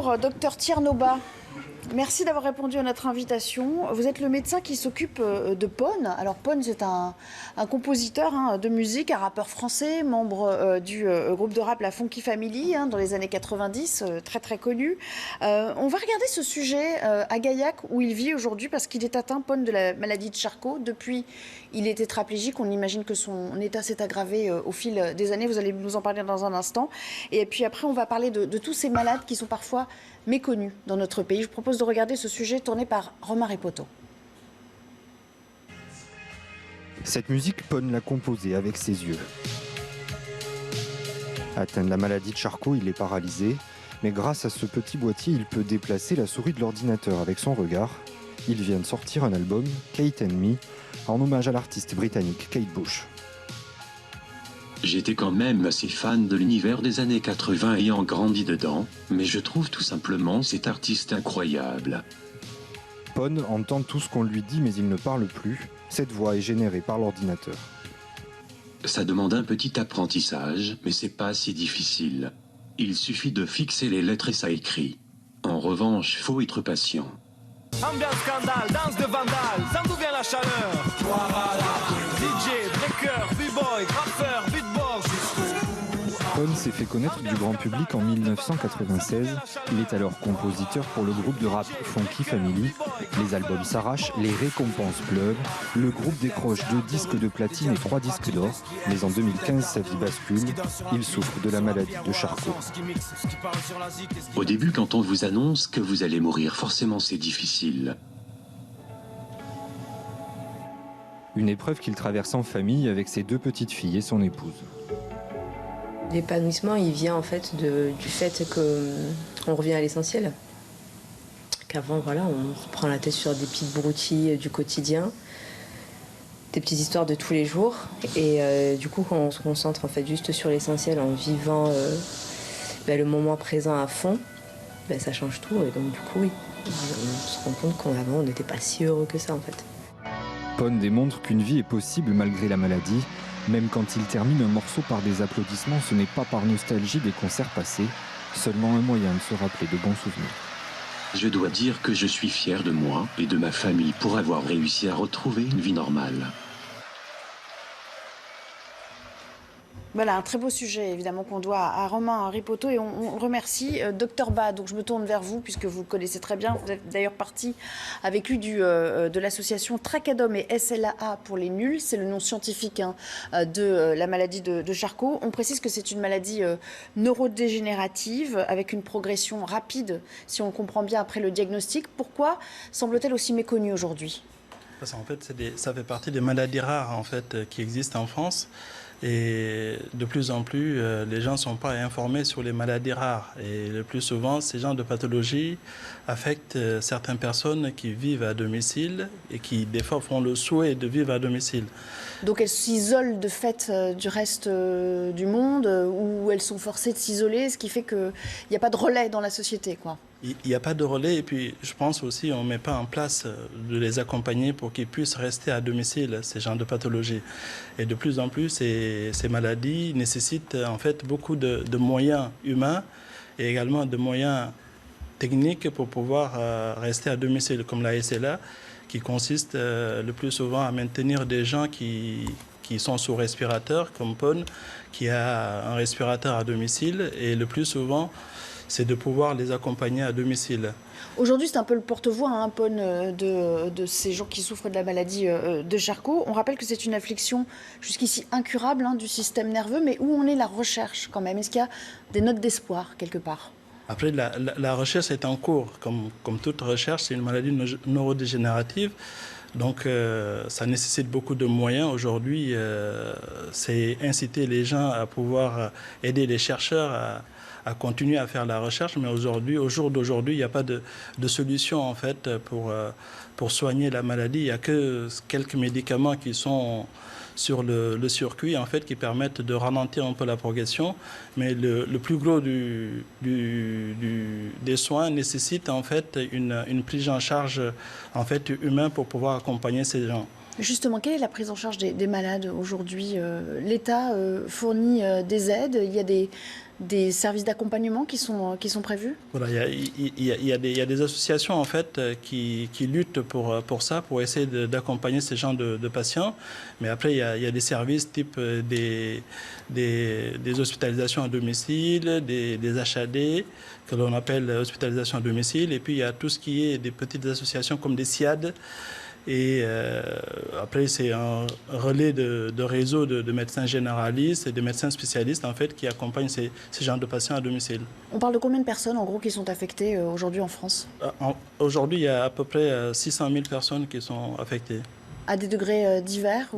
Bonjour, docteur Tiernoba. Merci d'avoir répondu à notre invitation. Vous êtes le médecin qui s'occupe de Pone. Alors Pone, c'est un compositeur de musique, un rappeur français, membre du groupe de rap La Funky Family dans les années 90, très très connu. On va regarder ce sujet à Gaillac où il vit aujourd'hui parce qu'il est atteint, Pone, de la maladie de Charcot. Depuis, il est tétraplégique. On imagine que son état s'est aggravé au fil des années. Vous allez nous en parler dans un instant. Et puis après, on va parler de tous ces malades qui sont parfois méconnus dans notre pays. Je vous propose de regarder ce sujet tourné par Romain Ripoto. Cette musique, Pone l'a composée avec ses yeux. Atteint de la maladie de Charcot, il est paralysé, mais grâce à ce petit boîtier, il peut déplacer la souris de l'ordinateur avec son regard. Il vient de sortir un album, Kate and Me, en hommage à l'artiste britannique Kate Bush. J'étais quand même assez fan de l'univers des années 80 ayant grandi dedans, mais je trouve tout simplement cet artiste incroyable. Pone entend tout ce qu'on lui dit mais il ne parle plus. Cette voix est générée par l'ordinateur. Ça demande un petit apprentissage, mais c'est pas si difficile. Il suffit de fixer les lettres et ça écrit. En revanche, faut être patient. Ambiance scandale, danse de vandale, ça d'où vient la chaleur? DJ, breaker, b-boy, graffeur, beatbox. Pone s'est fait connaître du grand public en 1996. Il est alors compositeur pour le groupe de rap Funky Family. Les albums s'arrachent, les récompenses pleuvent. Le groupe décroche 2 disques de platine et 3 disques d'or. Mais en 2015, sa vie bascule. Il souffre de la maladie de Charcot. Au début, quand on vous annonce que vous allez mourir, forcément c'est difficile. Une épreuve qu'il traverse en famille avec ses 2 petites filles et son épouse. L'épanouissement, il vient en fait du fait qu'on revient à l'essentiel. Qu'avant, voilà, on se prend la tête sur des petites broutilles du quotidien, des petites histoires de tous les jours. Et du coup, quand on se concentre en fait juste sur l'essentiel en vivant le moment présent à fond, ça change tout. Et donc du coup, oui, on se rend compte qu'avant, on n'était pas si heureux que ça en fait. Pone démontre qu'une vie est possible malgré la maladie. Même quand il termine un morceau par des applaudissements, ce n'est pas par nostalgie des concerts passés, seulement un moyen de se rappeler de bons souvenirs. Je dois dire que je suis fier de moi et de ma famille pour avoir réussi à retrouver une vie normale. Voilà, un très beau sujet, évidemment, qu'on doit à Romain Ripoto. Et on remercie Dr Ba. Donc, je me tourne vers vous, puisque vous le connaissez très bien. Vous êtes d'ailleurs parti avec lui de l'association Tracadom et SLAA pour les nuls. C'est le nom scientifique de la maladie de Charcot. On précise que c'est une maladie neurodégénérative, avec une progression rapide, si on comprend bien, après le diagnostic. Pourquoi semble-t-elle aussi méconnue aujourd'hui? Parce qu'en fait, ça fait partie des maladies rares en fait, qui existent en France. Et de plus en plus, les gens ne sont pas informés sur les maladies rares. Et le plus souvent, ces genres de pathologies affectent certaines personnes qui vivent à domicile et qui, des fois, font le souhait de vivre à domicile. Donc elles s'isolent de fait du reste du monde, ou elles sont forcées de s'isoler, ce qui fait qu'il n'y a pas de relais dans la société, quoi. Il n'y a pas de relais et puis je pense aussi on ne met pas en place de les accompagner pour qu'ils puissent rester à domicile, ces genres de pathologies. Et de plus en plus, ces maladies nécessitent en fait beaucoup de moyens humains et également de moyens techniques pour pouvoir rester à domicile, comme la SLA, qui consiste le plus souvent à maintenir des gens qui sont sous respirateur, comme Pone, qui a un respirateur à domicile. Et le plus souvent, c'est de pouvoir les accompagner à domicile. Aujourd'hui, c'est un peu le porte-voix, Pone, de ces gens qui souffrent de la maladie de Charcot. On rappelle que c'est une affliction jusqu'ici incurable du système nerveux, mais où en est la recherche quand même? Est-ce qu'il y a des notes d'espoir quelque part? Après, la recherche est en cours. Comme toute recherche, c'est une maladie neurodégénérative. Donc, ça nécessite beaucoup de moyens. Aujourd'hui, c'est inciter les gens à pouvoir aider les chercheurs à continuer à faire la recherche. Mais aujourd'hui, au jour d'aujourd'hui, il n'y a pas de solution en fait pour soigner la maladie. Il n'y a que quelques médicaments qui sont sur le circuit en fait qui permettent de ralentir un peu la progression. Mais le plus gros des soins nécessite en fait une prise en charge en fait humaine pour pouvoir accompagner ces gens. Justement, quelle est la prise en charge des malades aujourd'hui? L'État fournit des aides, il y a des services d'accompagnement qui sont prévus? Voilà, il y a des associations en fait qui luttent pour ça, pour essayer d'accompagner ces gens de patients. Mais après, il y a des services type des hospitalisations à domicile, des HAD, que l'on appelle hospitalisation à domicile. Et puis, il y a tout ce qui est des petites associations comme des SIAD. Et après, c'est un relais de réseau de médecins généralistes et de médecins spécialistes en fait, qui accompagnent ces genres de patients à domicile. On parle de combien de personnes en gros qui sont affectées aujourd'hui en France? Aujourd'hui, il y a à peu près 600 000 personnes qui sont affectées. À des degrés divers,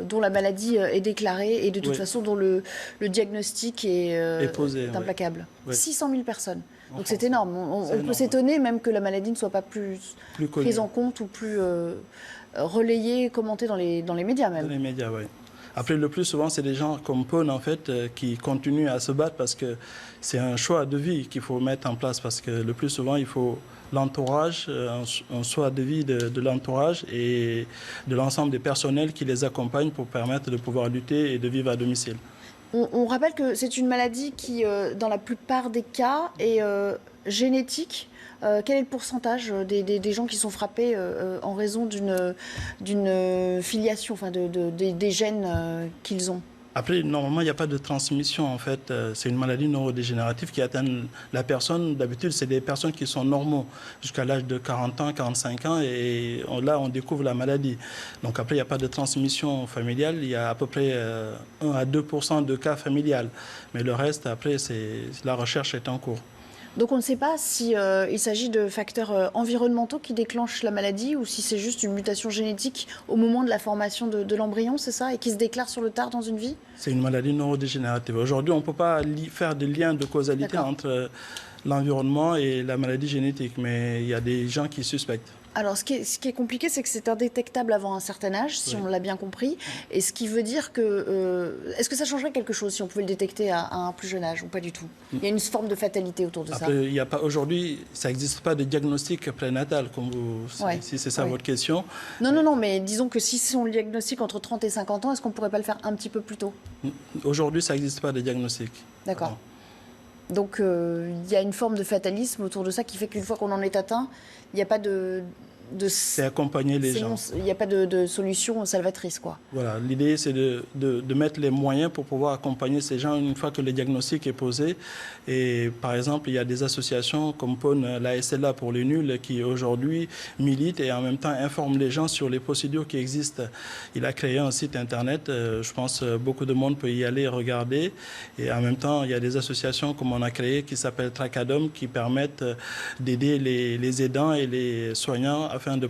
dont la maladie est déclarée et de toute façon dont le diagnostic est posé, implacable. Oui. 600 000 personnes. Donc France, c'est énorme. On peut s'étonner même que la maladie ne soit pas plus prise en compte ou plus relayée, commentée dans les médias même. Dans les médias, oui. Après, le plus souvent, c'est des gens comme Paul, en fait, qui continuent à se battre parce que c'est un choix de vie qu'il faut mettre en place. Parce que le plus souvent, il faut l'entourage, un choix de vie de l'entourage et de l'ensemble des personnels qui les accompagnent pour permettre de pouvoir lutter et de vivre à domicile. On rappelle que c'est une maladie qui, dans la plupart des cas, est génétique. Quel est le pourcentage des gens qui sont frappés en raison d'une filiation, enfin des gènes qu'ils ont? Après, normalement, il n'y a pas de transmission, en fait. C'est une maladie neurodégénérative qui atteint la personne. D'habitude, c'est des personnes qui sont normaux jusqu'à l'âge de 40 ans, 45 ans. Et là, on découvre la maladie. Donc après, il n'y a pas de transmission familiale. Il y a à peu près 1 à 2% de cas familial. Mais le reste, après, la recherche est en cours. Donc on ne sait pas si il s'agit de facteurs environnementaux qui déclenchent la maladie ou si c'est juste une mutation génétique au moment de la formation de l'embryon, c'est ça, et qui se déclare sur le tard dans une vie? C'est une maladie neurodégénérative. Aujourd'hui, on ne peut pas faire de lien de causalité entre l'environnement et la maladie génétique, mais il y a des gens qui suspectent. Alors, ce qui est compliqué, c'est que c'est indétectable avant un certain âge, si on l'a bien compris. Et ce qui veut dire que... est-ce que ça changerait quelque chose si on pouvait le détecter à un plus jeune âge ou pas du tout? Il y a une forme de fatalité autour de ça. Aujourd'hui, ça n'existe pas de diagnostic prénatal, si c'est ça votre question. Non, mais disons que si on le diagnostic entre 30 et 50 ans, est-ce qu'on ne pourrait pas le faire un petit peu plus tôt? Aujourd'hui, ça n'existe pas de diagnostic. D'accord. Donc, il y a une forme de fatalisme autour de ça qui fait qu'une fois qu'on en est atteint, il n'y a pas c'est accompagner les gens. Il n'y a pas de solution salvatrice, quoi. Voilà, l'idée, c'est de mettre les moyens pour pouvoir accompagner ces gens une fois que le diagnostic est posé. Et par exemple, il y a des associations comme PON, la SLA pour les nuls, qui aujourd'hui militent et en même temps informent les gens sur les procédures qui existent. Il a créé un site internet, je pense beaucoup de monde peut y aller regarder. Et en même temps, il y a des associations comme on a créé qui s'appellent Tracadom qui permettent d'aider les aidants et les soignants afin de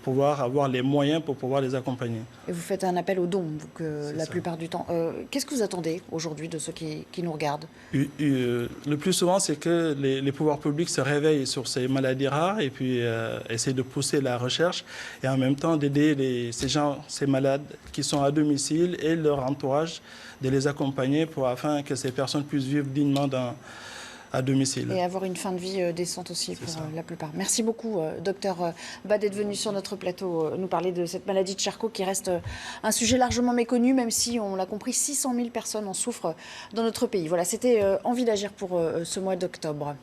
pouvoir avoir les moyens pour pouvoir les accompagner. Et vous faites un appel aux dons, la plupart du temps. Qu'est-ce que vous attendez aujourd'hui de ceux qui nous regardent? Le plus souvent, c'est que les pouvoirs publics se réveillent sur ces maladies rares et puis essaient de pousser la recherche et en même temps d'aider ces malades qui sont à domicile et leur entourage, de les accompagner afin que ces personnes puissent vivre dignement à domicile. Et avoir une fin de vie décente aussi pour la plupart. Merci beaucoup, docteur Ba, d'être venu sur notre plateau nous parler de cette maladie de Charcot qui reste un sujet largement méconnu, même si, on l'a compris, 600 000 personnes en souffrent dans notre pays. Voilà, c'était Envie d'agir pour ce mois d'octobre.